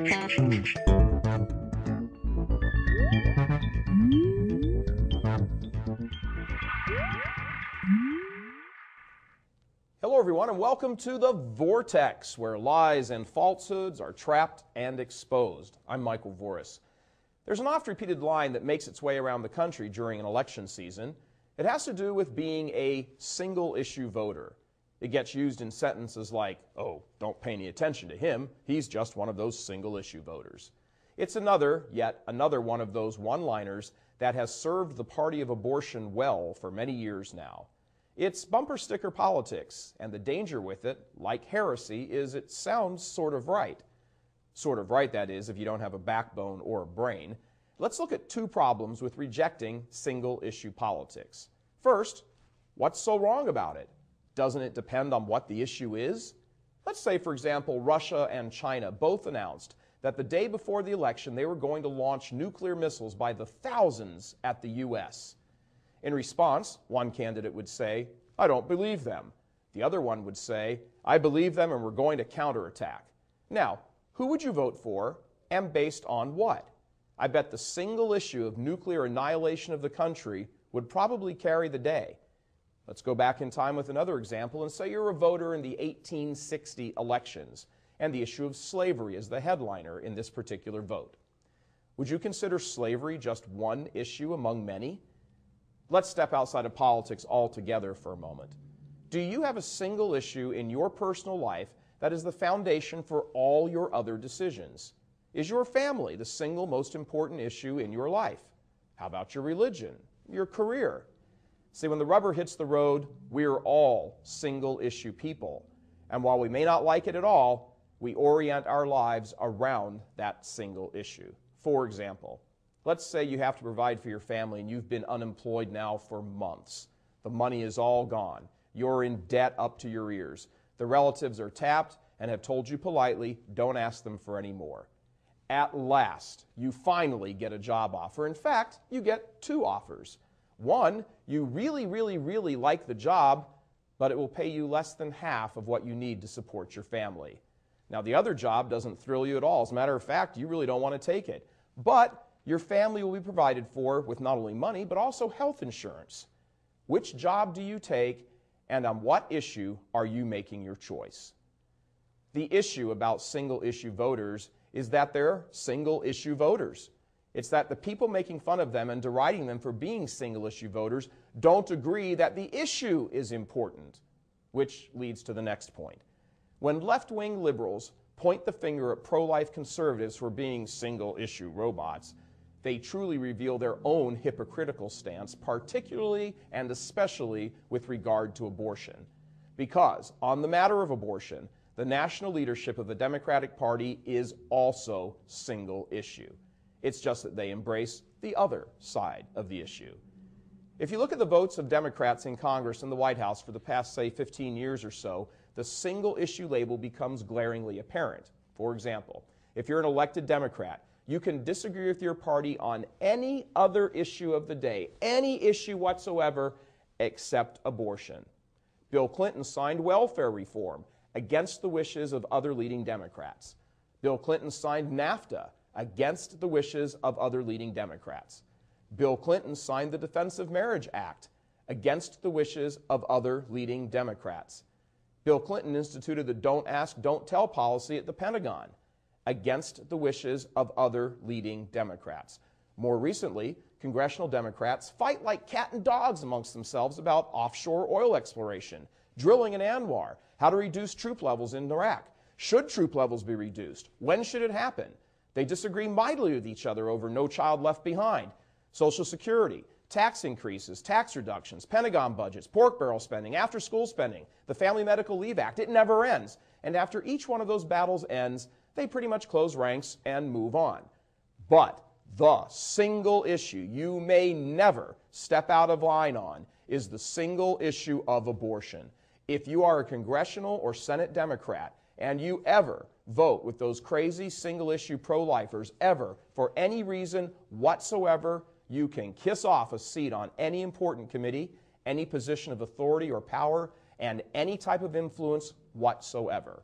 Hello everyone and welcome to the Vortex, where lies and falsehoods are trapped and exposed. I'm Michael Voris. There's an oft-repeated line that makes its way around the country during an election season. It has to do with being a single-issue voter. It gets used in sentences like, "Oh, don't pay any attention to him. He's just one of those single-issue voters." It's yet another one of those one-liners that has served the party of abortion well for many years now. It's bumper sticker politics, and the danger with it, like heresy, is it sounds sort of right. Sort of right, that is, if you don't have a backbone or a brain. Let's look at two problems with rejecting single-issue politics. First, what's so wrong about it? Doesn't it depend on what the issue is? Let's say, for example, Russia and China both announced that the day before the election they were going to launch nuclear missiles by the thousands at the U.S. In response, one candidate would say, "I don't believe them." The other one would say, "I believe them and we're going to counterattack." Now, who would you vote for and based on what? I bet the single issue of nuclear annihilation of the country would probably carry the day. Let's go back in time with another example and say you're a voter in the 1860 elections and the issue of slavery is the headliner in this particular vote. Would you consider slavery just one issue among many? Let's step outside of politics altogether for a moment. Do you have a single issue in your personal life that is the foundation for all your other decisions? Is your family the single most important issue in your life? How about your religion, your career? See, when the rubber hits the road, we're all single-issue people. And while we may not like it at all, we orient our lives around that single issue. For example, let's say you have to provide for your family and you've been unemployed now for months. The money is all gone. You're in debt up to your ears. The relatives are tapped and have told you politely, don't ask them for any more. At last, you finally get a job offer. In fact, you get two offers. One, you really like the job, but it will pay you less than half of what you need to support your family. Now, the other job doesn't thrill you at all. As a matter of fact, you really don't want to take it. But your family will be provided for with not only money, but also health insurance. Which job do you take, and on what issue are you making your choice? The issue about single-issue voters is that they're single-issue voters. It's that the people making fun of them and deriding them for being single-issue voters don't agree that the issue is important, which leads to the next point. When left-wing liberals point the finger at pro-life conservatives for being single-issue robots, they truly reveal their own hypocritical stance, particularly and especially with regard to abortion. Because on the matter of abortion, the national leadership of the Democratic Party is also single issue. It's just that they embrace the other side of the issue. If you look at the votes of Democrats in Congress and the White House for the past, say, 15 years or so, the single issue label becomes glaringly apparent. For example, if you're an elected Democrat, you can disagree with your party on any other issue of the day, any issue whatsoever except abortion. Bill Clinton signed welfare reform against the wishes of other leading Democrats. Bill Clinton signed NAFTA against the wishes of other leading Democrats. Bill Clinton signed the Defense of Marriage Act against the wishes of other leading Democrats. Bill Clinton instituted the Don't Ask, Don't Tell policy at the Pentagon against the wishes of other leading Democrats. More recently, congressional Democrats fight like cat and dogs amongst themselves about offshore oil exploration, drilling in Anwar, how to reduce troop levels in Iraq. Should troop levels be reduced? When should it happen? They disagree mightily with each other over No Child Left Behind, Social Security, tax increases, tax reductions, Pentagon budgets, pork barrel spending, after-school spending, the Family Medical Leave Act. It never ends. And after each one of those battles ends, they pretty much close ranks and move on. But the single issue you may never step out of line on is the single issue of abortion. If you are a congressional or Senate Democrat and you ever vote with those crazy single-issue pro-lifers ever for any reason whatsoever, you can kiss off a seat on any important committee, any position of authority or power, and any type of influence whatsoever.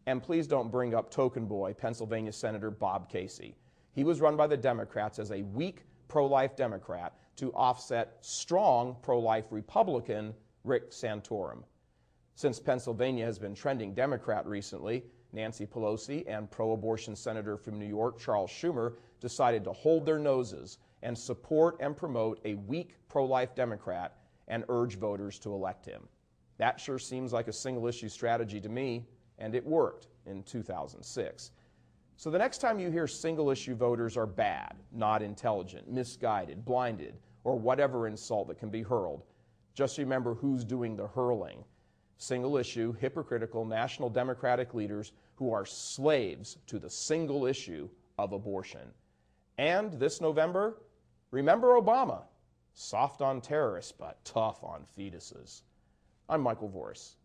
And please don't bring up token boy, Pennsylvania Senator Bob Casey. He was run by the Democrats as a weak pro-life Democrat to offset strong pro-life Republican Rick Santorum. Since Pennsylvania has been trending Democrat recently, Nancy Pelosi and pro-abortion Senator from New York, Charles Schumer, decided to hold their noses and support and promote a weak pro-life Democrat and urge voters to elect him. That sure seems like a single-issue strategy to me, and it worked in 2006. So the next time you hear single-issue voters are bad, not intelligent, misguided, blinded, or whatever insult that can be hurled, just remember who's doing the hurling. Single-issue, hypocritical National Democratic leaders who are slaves to the single issue of abortion. And this November, remember Obama, soft on terrorists but tough on fetuses. I'm Michael Voris.